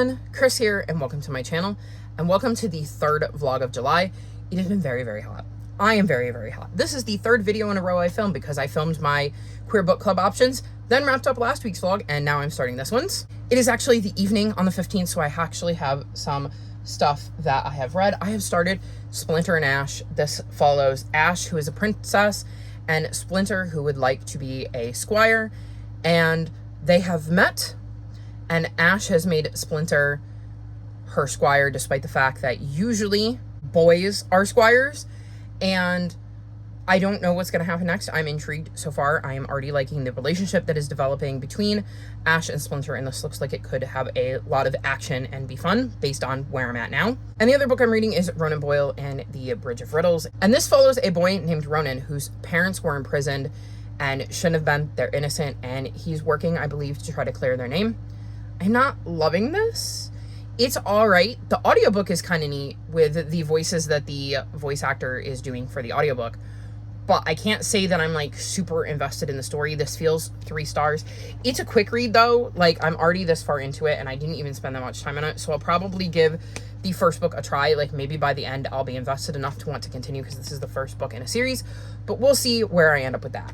everyone, Chris here, and welcome to my channel, and welcome to the third vlog of July. It has been very, very hot. I am very, very hot. This is the third video in a row I filmed because I filmed my Queer Book Club options, then wrapped up last week's vlog, and now I'm starting this one's. It is actually the evening on the 15th, so I actually have some stuff that I have read. I have started Splinter and Ash. This follows Ash, who is a princess, and Splinter, who would like to be a squire, and they have met. And Ash has made Splinter her squire, despite the fact that usually boys are squires. And I don't know what's going to happen next. I'm intrigued so far. I am already liking the relationship that is developing between Ash and Splinter, and this looks like it could have a lot of action and be fun based on where I'm at now. And the other book I'm reading is Ronan Boyle and the Bridge of Riddles. And this follows a boy named Ronan whose parents were imprisoned and shouldn't have been. They're innocent, and he's working, I believe, to try to clear their name. I'm not loving this. It's all right. The audiobook is kind of neat with the voices that the voice actor is doing for the audiobook, but I can't say that I'm like super invested in the story. This feels 3 stars. It's a quick read though. Like, I'm already this far into it and I didn't even spend that much time on it. So I'll probably give the first book a try. Like, maybe by the end I'll be invested enough to want to continue because this is the first book in a series, but we'll see where I end up with that.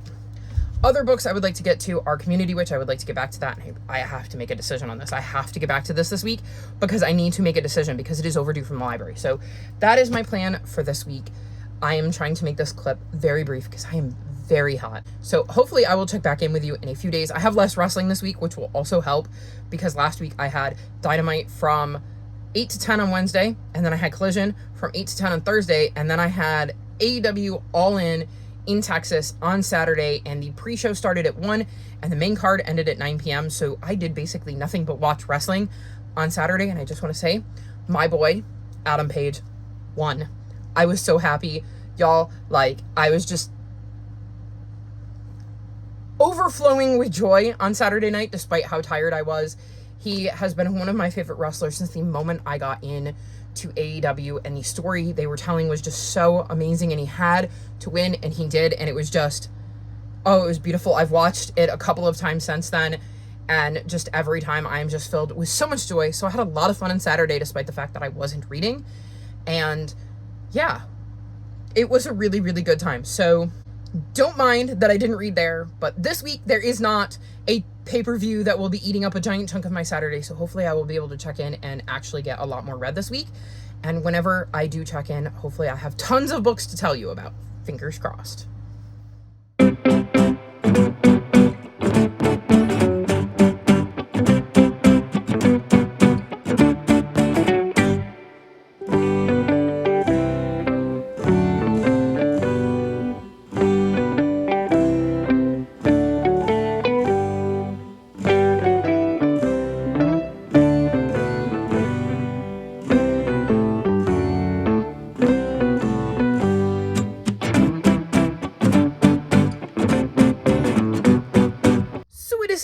Other books I would like to get to are Community Witch. I would like to get back to that. I have to make a decision on this. I have to get back to this week because I need to make a decision because it is overdue from the library. So that is my plan for this week. I am trying to make this clip very brief because I am very hot. So hopefully I will check back in with you in a few days. I have less wrestling this week, which will also help because last week I had Dynamite from 8 to 10 on Wednesday, and then I had Collision from 8 to 10 on Thursday, and then I had AEW All in Texas on Saturday, and the pre-show started at 1 and the main card ended at 9 p.m. So I did basically nothing but watch wrestling on Saturday, and I just want to say my boy Adam Page won. I was so happy, y'all. Like, I was just overflowing with joy on Saturday night despite how tired I was. He has been one of my favorite wrestlers since the moment I got in to AEW, and the story they were telling was just so amazing, and he had to win, and he did, and it was just, oh, it was beautiful. I've watched it a couple of times since then, and just every time I am just filled with so much joy. So I had a lot of fun on Saturday despite the fact that I wasn't reading, and yeah, it was a really, really good time. So don't mind that I didn't read there, but this week there is not a pay-per-view that will be eating up a giant chunk of my Saturday, so hopefully I will be able to check in and actually get a lot more read this week. And whenever I do check in, hopefully I have tons of books to tell you about. Fingers crossed.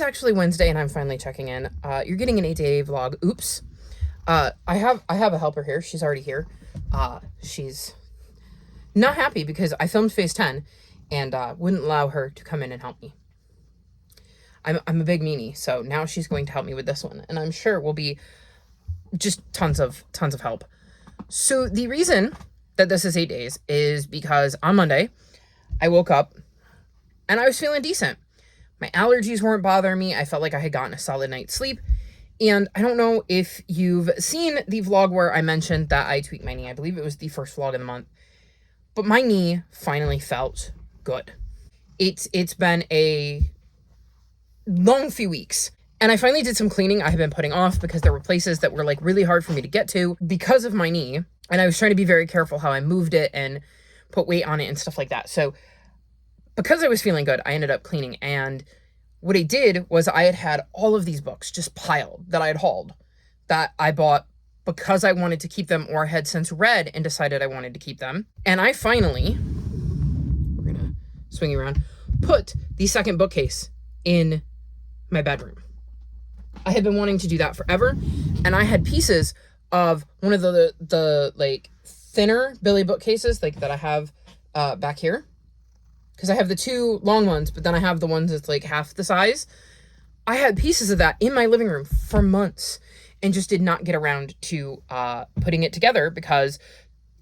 Actually Wednesday, and I'm finally checking in. You're getting an 8-day vlog. Oops. I have a helper here. She's already here. She's not happy because I filmed phase 10 and wouldn't allow her to come in and help me. I'm a big meanie, so now she's going to help me with this one, and I'm sure will be just tons of help. So the reason that this is 8 days is because on Monday I woke up and I was feeling decent. My allergies weren't bothering me. I felt like I had gotten a solid night's sleep. And I don't know if you've seen the vlog where I mentioned that I tweaked my knee. I believe it was the first vlog of the month. But my knee finally felt good. It's been a long few weeks. And I finally did some cleaning I had been putting off because there were places that were like really hard for me to get to because of my knee. And I was trying to be very careful how I moved it and put weight on it and stuff like that. So because I was feeling good, I ended up cleaning, and what I did was I had all of these books just piled that I had hauled that I bought because I wanted to keep them or had since read and decided I wanted to keep them. And I finally, we're gonna swing you around, put the second bookcase in my bedroom. I had been wanting to do that forever, and I had pieces of one of the like thinner Billy bookcases like that I have back here. Because I have the 2 long ones, but then I have the ones that's like half the size. I had pieces of that in my living room for months. and just did not get around to putting it together because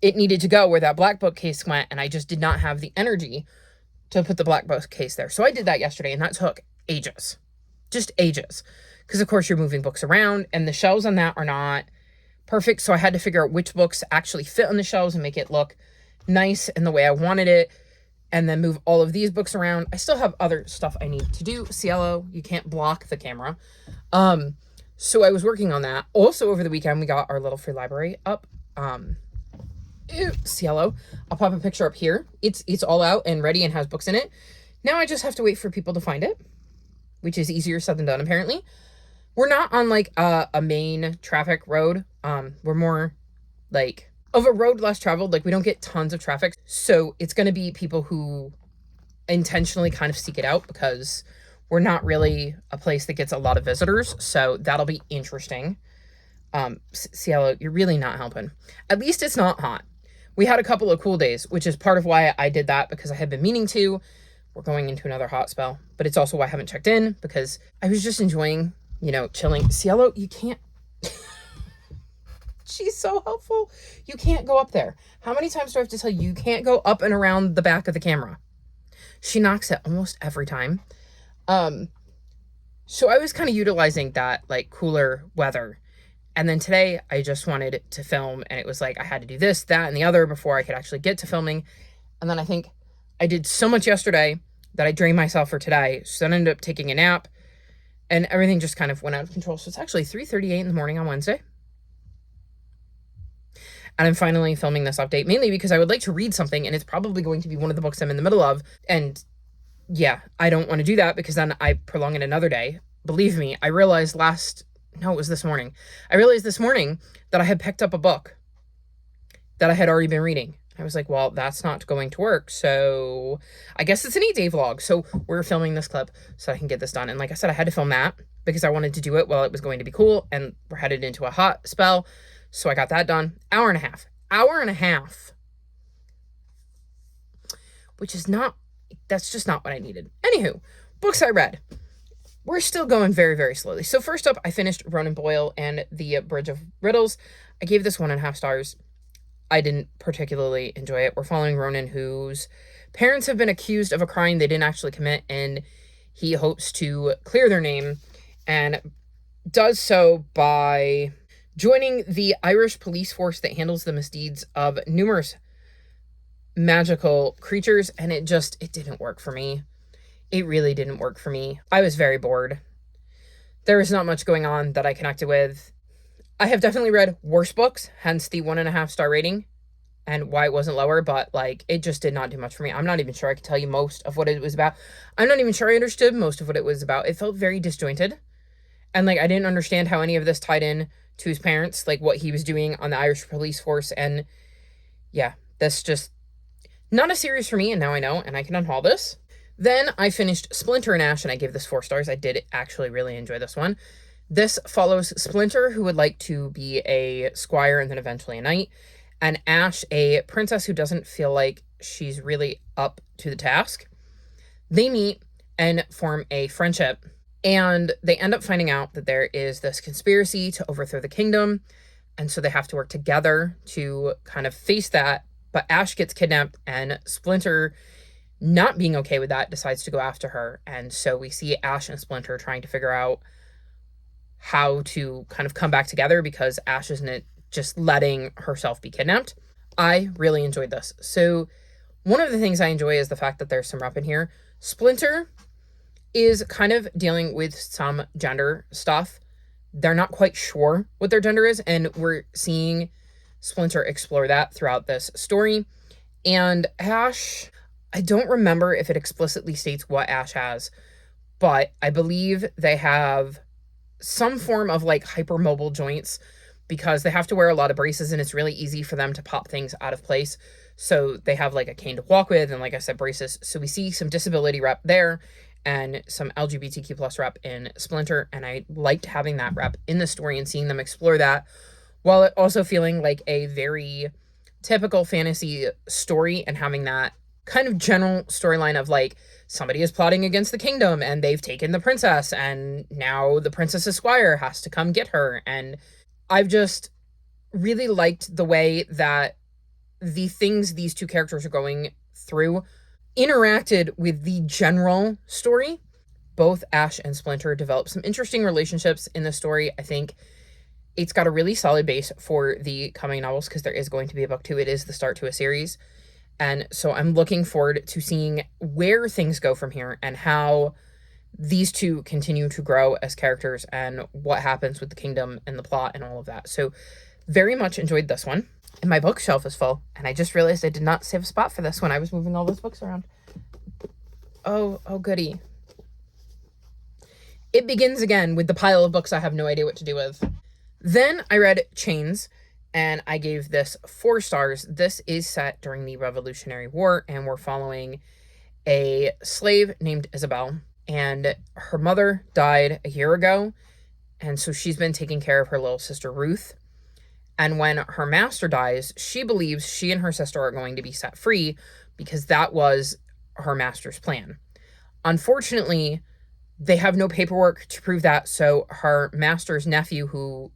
it needed to go where that black bookcase went, and I just did not have the energy to put the black bookcase there. So I did that yesterday, and that took ages. Just ages. Because, of course, you're moving books around, and the shelves on that are not perfect, so I had to figure out which books actually fit on the shelves and make it look nice in the way I wanted it, and then move all of these books around. I still have other stuff I need to do. Cielo, you can't block the camera. So I was working on that. Also, over the weekend, we got our little free library up. Cielo. I'll pop a picture up here. It's all out and ready and has books in it. Now I just have to wait for people to find it, which is easier said than done, apparently. We're not on, like, a main traffic road. We're more, like, of a road less traveled. Like, we don't get tons of traffic. So it's going to be people who intentionally kind of seek it out because we're not really a place that gets a lot of visitors. So that'll be interesting. Cielo, you're really not helping. At least it's not hot. We had a couple of cool days, which is part of why I did that, because I had been meaning to. We're going into another hot spell, but it's also why I haven't checked in, because I was just enjoying, you know, chilling. Cielo, you can't. She's so helpful. You can't go up there. How many times do I have to tell you, you can't go up and around the back of the camera? She knocks it almost every time. So I was kind of utilizing that, like, cooler weather. And then today I just wanted to film, and it was like I had to do this, that, and the other before I could actually get to filming. And then I think I did so much yesterday that I drained myself for today. So then I ended up taking a nap, and everything just kind of went out of control. So it's actually 3:38 in the morning on Wednesday. And I'm finally filming this update, mainly because I would like to read something, and it's probably going to be one of the books I'm in the middle of. And yeah, I don't want to do that because then I prolong it another day. Believe me, I realized this morning. I realized this morning that I had picked up a book that I had already been reading. I was like, well, that's not going to work. So I guess it's an 8-day vlog. So we're filming this clip so I can get this done. And like I said, I had to film that because I wanted to do it while it was going to be cool, and we're headed into a hot spell. So I got that done. Hour and a half, which is that's just not what I needed. Anywho, books I read. We're still going very, very slowly. So first up, I finished Ronan Boyle and the Bridge of Riddles. I gave this 1.5 stars. I didn't particularly enjoy it. We're following Ronan, whose parents have been accused of a crime they didn't actually commit, and he hopes to clear their name, and does so by joining the Irish police force that handles the misdeeds of numerous magical creatures, and it didn't work for me. It really didn't work for me. I was very bored. There was not much going on that I connected with. I have definitely read worse books, hence the 1.5 star rating, and why it wasn't lower, but, like, it just did not do much for me. I'm not even sure I could tell you most of what it was about. I'm not even sure I understood most of what it was about. It felt very disjointed, and, like, I didn't understand how any of this tied in to his parents, like, what he was doing on the Irish police force, and yeah, that's just not a series for me, and now I know, and I can unhaul this. Then I finished Splinter and Ash, and I gave this 4 stars. I did actually really enjoy this one. This follows Splinter, who would like to be a squire and then eventually a knight, and Ash, a princess who doesn't feel like she's really up to the task. They meet and form a friendship, and they end up finding out that there is this conspiracy to overthrow the kingdom, and so they have to work together to kind of face that. But Ash gets kidnapped, and Splinter, not being okay with that, decides to go after her. And so we see Ash and Splinter trying to figure out how to kind of come back together, because Ash isn't just letting herself be kidnapped. I really enjoyed this. So one of the things I enjoy is the fact that there's some rep in here. Splinter is kind of dealing with some gender stuff. They're not quite sure what their gender is, and we're seeing Splinter explore that throughout this story. And Ash, I don't remember if it explicitly states what Ash has, but I believe they have some form of, like, hypermobile joints, because they have to wear a lot of braces, and it's really easy for them to pop things out of place. So they have, like, a cane to walk with, and, like I said, braces. So we see some disability rep there and some LGBTQ plus rep in Splinter, and I liked having that rep in the story and seeing them explore that, while it also feeling like a very typical fantasy story and having that kind of general storyline of like somebody is plotting against the kingdom and they've taken the princess and now the princess's squire has to come get her. And I've just really liked the way that the things these two characters are going through interacted with the general story. Both Ash and Splinter develop some interesting relationships in the story. I think it's got a really solid base for the coming novels because there is going to be a book 2. It is the start to a series. And so I'm looking forward to seeing where things go from here and how these two continue to grow as characters and what happens with the kingdom and the plot and all of that. So very much enjoyed this one. And my bookshelf is full. And I just realized I did not save a spot for this when I was moving all those books around. Oh, goody. It begins again with the pile of books I have no idea what to do with. Then I read Chains, and I gave this 4 stars. This is set during the Revolutionary War, and we're following a slave named Isabel. And her mother died a year ago, and so she's been taking care of her little sister Ruth. And when her master dies, she believes she and her sister are going to be set free because that was her master's plan. Unfortunately, they have no paperwork to prove that, so her master's nephew, who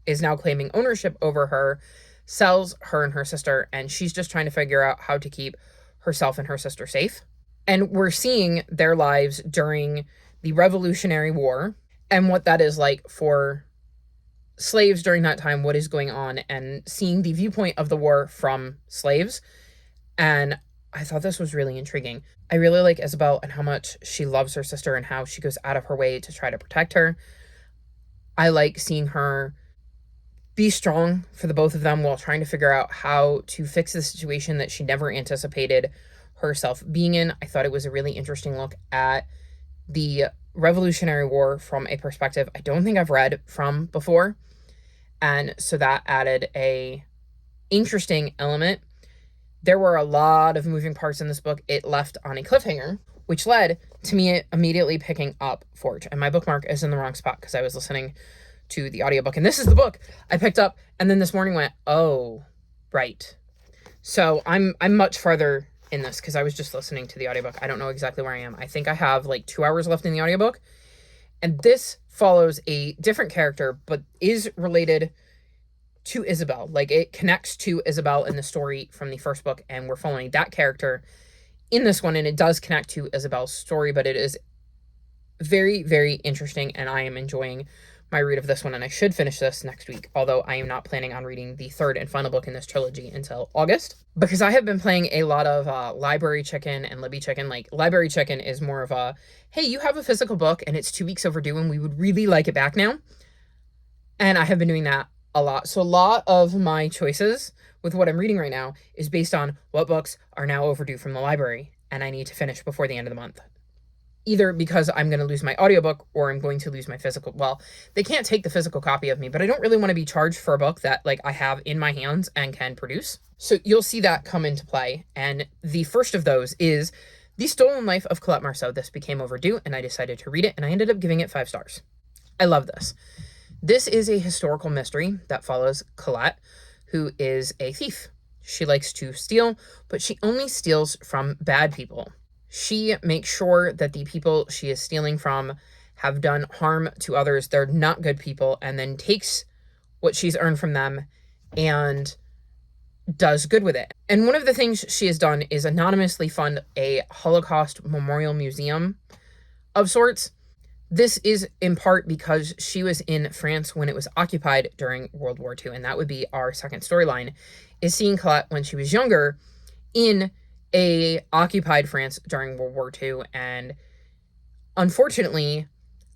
is now claiming ownership over her, sells her and her sister, and she's just trying to figure out how to keep herself and her sister safe. And we're seeing their lives during the Revolutionary War and what that is like for slaves during that time, what is going on, and seeing the viewpoint of the war from slaves. And I thought this was really intriguing. I really like Isabel and how much she loves her sister and how she goes out of her way to try to protect her. I like seeing her be strong for the both of them while trying to figure out how to fix the situation that she never anticipated herself being in. I thought it was a really interesting look at the Revolutionary War from a perspective I don't think I've read from before. And so that added a interesting element. There were a lot of moving parts in this book. It left on a cliffhanger, which led to me immediately picking up Forge. And my bookmark is in the wrong spot because I was listening to the audiobook. And this is the book I picked up. And then this morning went, oh, right. So I'm much farther in this because I was just listening to the audiobook. I don't know exactly where I am. I think I have like 2 hours left in the audiobook. And this follows a different character, but is related to Isabel. Like, it connects to Isabel in the story from the first book, and we're following that character in this one, and it does connect to Isabel's story, but it is very, very interesting, and I am enjoying my read of this one, and I should finish this next week, although I am not planning on reading the third and final book in this trilogy until August, because I have been playing a lot of Library Chicken and Libby Chicken. Like, Library Chicken is more of a, hey, you have a physical book, and it's 2 weeks overdue, and we would really like it back now, and I have been doing that a lot. So a lot of my choices with what I'm reading right now is based on what books are now overdue from the library, and I need to finish before the end of the month. Either because I'm going to lose my audiobook or I'm going to lose my physical. Well, they can't take the physical copy of me, but I don't really want to be charged for a book that like I have in my hands and can produce. So you'll see that come into play. And the first of those is The Stolen Life of Colette Marceau. This became overdue and I decided to read it, and I ended up giving it 5 stars. I love this. This is a historical mystery that follows Colette, who is a thief. She likes to steal, but she only steals from bad people. She makes sure that the people she is stealing from have done harm to others. They're not good people, and then takes what she's earned from them and does good with it. And one of the things she has done is anonymously fund a Holocaust memorial museum of sorts. This is in part because she was in France when it was occupied during World War II, and that would be our second storyline, is seeing Colette when she was younger in a occupied France during World War II, and unfortunately,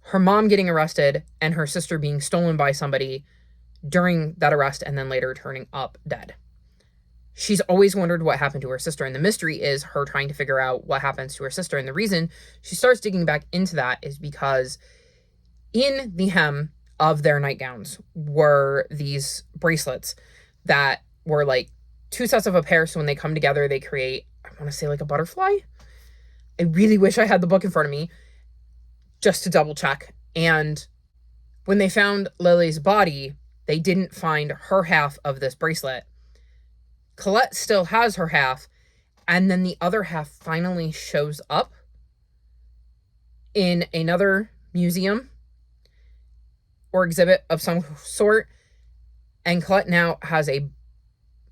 her mom getting arrested and her sister being stolen by somebody during that arrest and then later turning up dead. She's always wondered what happened to her sister, and the mystery is her trying to figure out what happens to her sister. And the reason she starts digging back into that is because in the hem of their nightgowns were these bracelets that were like 2 sets of a pair, so when they come together, they create, I want to say, like a butterfly. I really wish I had the book in front of me just to double check. And when they found Lily's body, they didn't find her half of this bracelet. Colette still has her half, And then the other half finally shows up in another museum or exhibit of some sort. And Colette now has a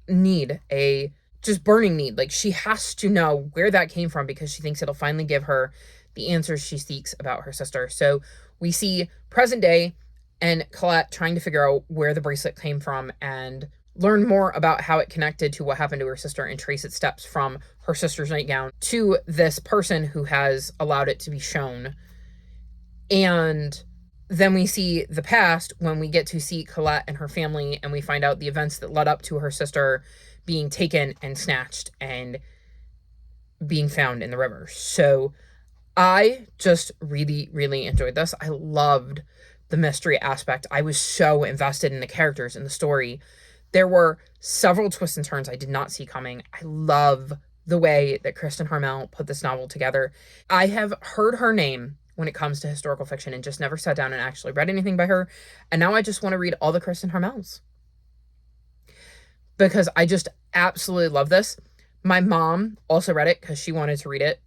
need, a just burning need. Like, she has to know where that came from because she thinks it'll finally give her the answers she seeks about her sister. So we see present day and Colette trying to figure out where the bracelet came from and learn more about how it connected to what happened to her sister and trace its steps from her sister's nightgown to this person who has allowed it to be shown. And then we see the past when we get to see Colette and her family, and we find out the events that led up to her sister being taken and snatched and being found in the river. So I just really, really enjoyed this. I loved the mystery aspect. I was so invested in the characters and the story. There were several twists and turns I did not see coming. I love the way that Kristin Harmel put this novel together. I have heard her name when it comes to historical fiction and just never sat down and actually read anything by her. And now I just want to read all the Kristin Harmels because I just absolutely love this. My mom also read it because she wanted to read it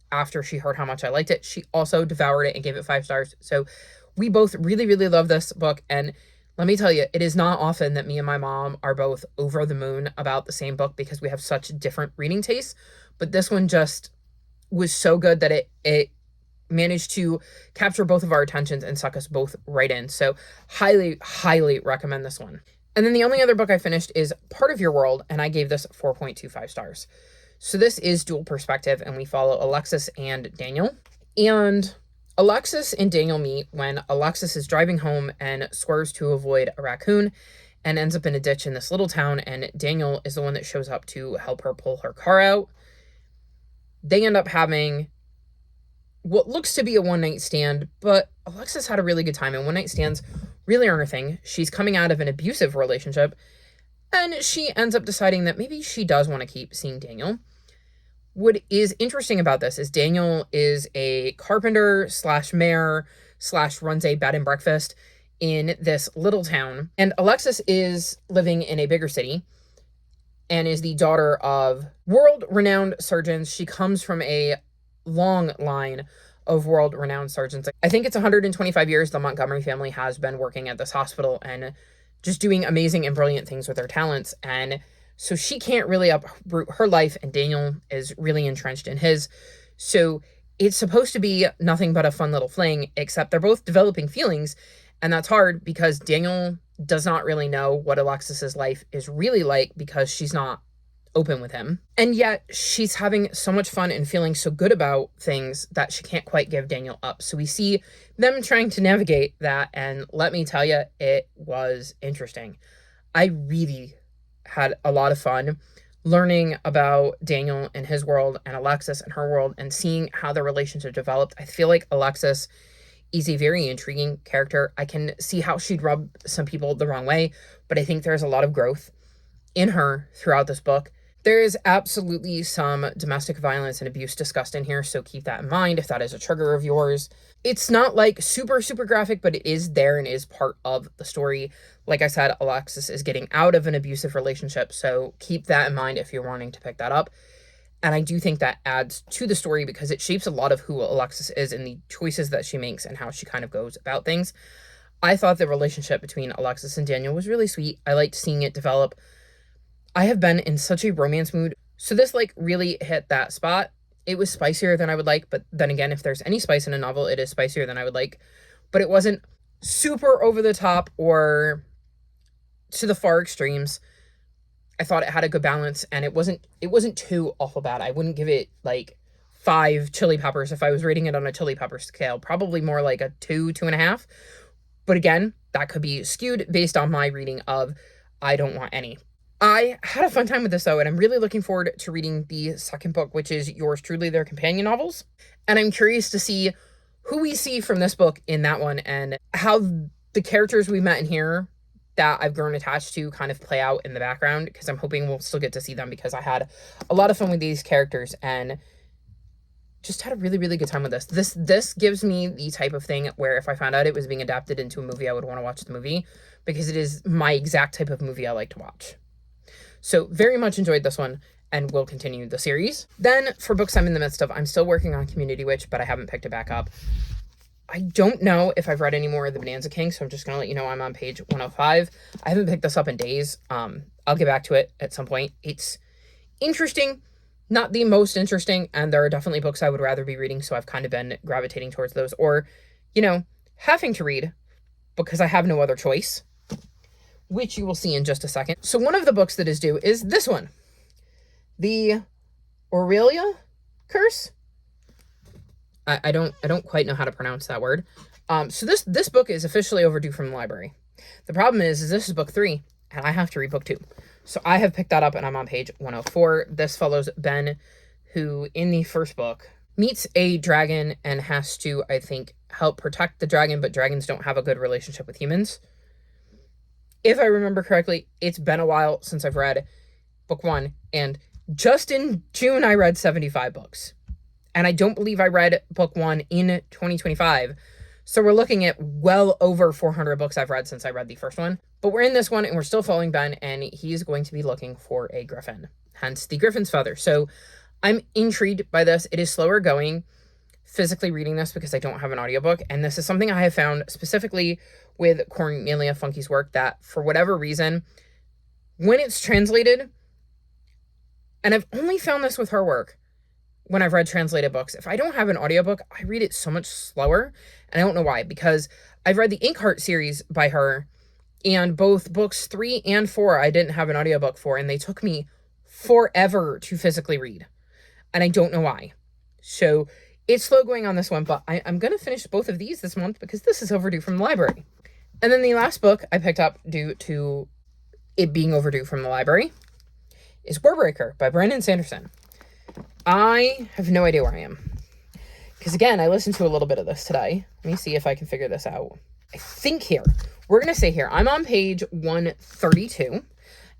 after she heard how much I liked it. She also devoured it and gave it 5 stars. So we both really, really love this book. And let me tell you, it is not often that me and my mom are both over the moon about the same book because we have such different reading tastes. But this one just was so good that it managed to capture both of our attentions and suck us both right in. So highly, highly recommend this one. And then the only other book I finished is Part of Your World, and I gave this 4.25 stars. So this is dual perspective, and we follow Alexis and Daniel. And Alexis and Daniel meet when Alexis is driving home and swerves to avoid a raccoon and ends up in a ditch in this little town, and Daniel is the one that shows up to help her pull her car out. They end up having what looks to be a one-night stand, but Alexis had a really good time, and one-night stands really aren't her thing. She's coming out of an abusive relationship, and she ends up deciding that maybe she does want to keep seeing Daniel. What is interesting about this is Daniel is a carpenter slash mayor slash runs a bed and breakfast in this little town, and Alexis is living in a bigger city and is the daughter of world-renowned surgeons. She comes from a long line of world-renowned surgeons. I think it's 125 years the Montgomery family has been working at this hospital and just doing amazing and brilliant things with their talents. And so she can't really uproot her life, and Daniel is really entrenched in his. So it's supposed to be nothing but a fun little fling, except they're both developing feelings, and that's hard because Daniel does not really know what Alexis's life is really like because she's not open with him. And yet she's having so much fun and feeling so good about things that she can't quite give Daniel up. So we see them trying to navigate that, and let me tell you, it was interesting. I really had a lot of fun learning about Daniel and his world and Alexis and her world and seeing how their relationship developed. I feel like Alexis is a very intriguing character. I can see how she'd rub some people the wrong way, but I think there's a lot of growth in her throughout this book. There is absolutely some domestic violence and abuse discussed in here, so keep that in mind if that is a trigger of yours. It's not like super, super graphic, but it is there and is part of the story. Like I said, Alexis is getting out of an abusive relationship, so keep that in mind if you're wanting to pick that up. And I do think that adds to the story because it shapes a lot of who Alexis is and the choices that she makes and how she kind of goes about things. I thought the relationship between Alexis and Daniel was really sweet. I liked seeing it develop. I have been in such a romance mood, so this really hit that spot. It was spicier than I would like, but then again, if there's any spice in a novel, it is spicier than I would like. But it wasn't super over the top or to the far extremes. I thought it had a good balance, and it wasn't too awful bad. I wouldn't give it 5 chili peppers if I was rating it on a chili pepper scale. Probably more like a 2.5. But again, that could be skewed based on my reading of I Don't Want Any. I had a fun time with this, though, and I'm really looking forward to reading the second book, which is Yours Truly, their companion novels. And I'm curious to see who we see from this book in that one and how the characters we met in here that I've grown attached to kind of play out in the background, because I'm hoping we'll still get to see them because I had a lot of fun with these characters and just had a really, really good time with this. This gives me the type of thing where if I found out it was being adapted into a movie, I would want to watch the movie because it is my exact type of movie I like to watch. So very much enjoyed this one. and will continue the series. Then for books I'm in the midst of, I'm still working on Community Witch, but I haven't picked it back up. I don't know if I've read any more of The Bonanza King, so I'm just going to let you know I'm on page 105. I haven't picked this up in days. I'll get back to it at some point. It's interesting, not the most interesting, and there are definitely books I would rather be reading, so I've kind of been gravitating towards those, or, you know, having to read because I have no other choice, which you will see in just a second. So one of the books that is due is this one, The Aurelia Curse. I don't quite know how to pronounce that word. So this book is officially overdue from the library. The problem is this is book 3, and I have to read book 2. So I have picked that up, and I'm on page 104. This follows Ben, who in the first book meets a dragon and has to, I think, help protect the dragon, but dragons don't have a good relationship with humans. If I remember correctly, it's been a while since I've read book 1, and just in June I read 75 books. And I don't believe I read book 1 in 2025. So we're looking at well over 400 books I've read since I read the first one. But we're in this one, and we're still following Ben, and he's going to be looking for a griffin, hence the griffin's feather. So I'm intrigued by this. It is slower going physically reading this because I don't have an audiobook. And this is something I have found specifically with Cornelia Funke's work, that for whatever reason, when it's translated, and I've only found this with her work, when I've read translated books, if I don't have an audiobook, I read it so much slower. And I don't know why, because I've read the Inkheart series by her, and both books 3 and 4 I didn't have an audiobook for, and they took me forever to physically read. And I don't know why. So it's slow going on this one, but I'm going to finish both of these this month because this is overdue from the library. And then the last book I picked up due to it being overdue from the library is Warbreaker by Brandon Sanderson. I have no idea where I am. Because again, I listened to a little bit of this today. Let me see if I can figure this out. I think here. We're going to say here. I'm on page 132,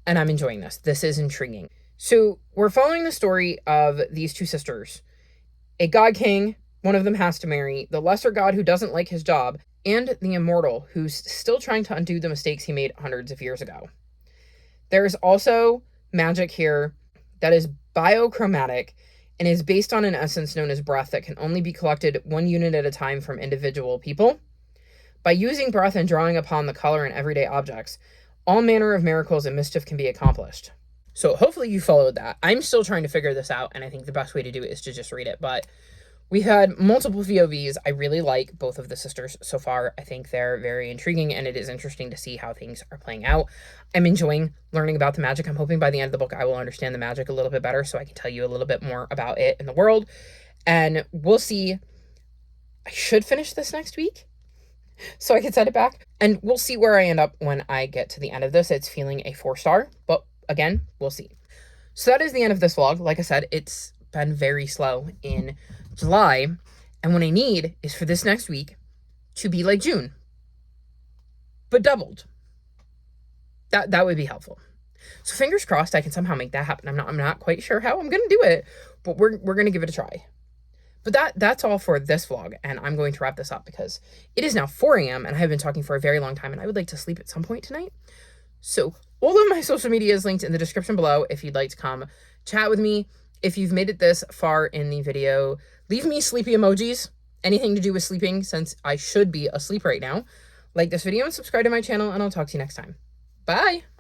and I'm enjoying this. This is intriguing. So we're following the story of these two sisters. A god king, one of them has to marry, the lesser god who doesn't like his job, and the immortal who's still trying to undo the mistakes he made hundreds of years ago. There's also magic here that is biochromatic and is based on an essence known as breath that can only be collected 1 unit at a time from individual people. By using breath and drawing upon the color in everyday objects, all manner of miracles and mischief can be accomplished. So hopefully you followed that. I'm still trying to figure this out, and I think the best way to do it is to just read it. But we've had multiple VOVs. I really like both of the sisters so far. I think they're very intriguing, and it is interesting to see how things are playing out. I'm enjoying learning about the magic. I'm hoping by the end of the book I will understand the magic a little bit better so I can tell you a little bit more about it in the world. And we'll see. I should finish this next week so I can send it back. And we'll see where I end up when I get to the end of this. It's feeling a 4-star, but again, we'll see. So that is the end of this vlog. Like I said, it's been very slow in July, and what I need is for this next week to be like June, but doubled. That would be helpful. So fingers crossed I can somehow make that happen. I'm not quite sure how I'm gonna do it, but we're gonna give it a try. But that's all for this vlog, and I'm going to wrap this up because it is now 4 a.m. and I have been talking for a very long time, and I would like to sleep at some point tonight. So all of my social media is linked in the description below if you'd like to come chat with me. If you've made it this far in the video, leave me sleepy emojis, anything to do with sleeping, since I should be asleep right now. Like this video and subscribe to my channel, and I'll talk to you next time. Bye!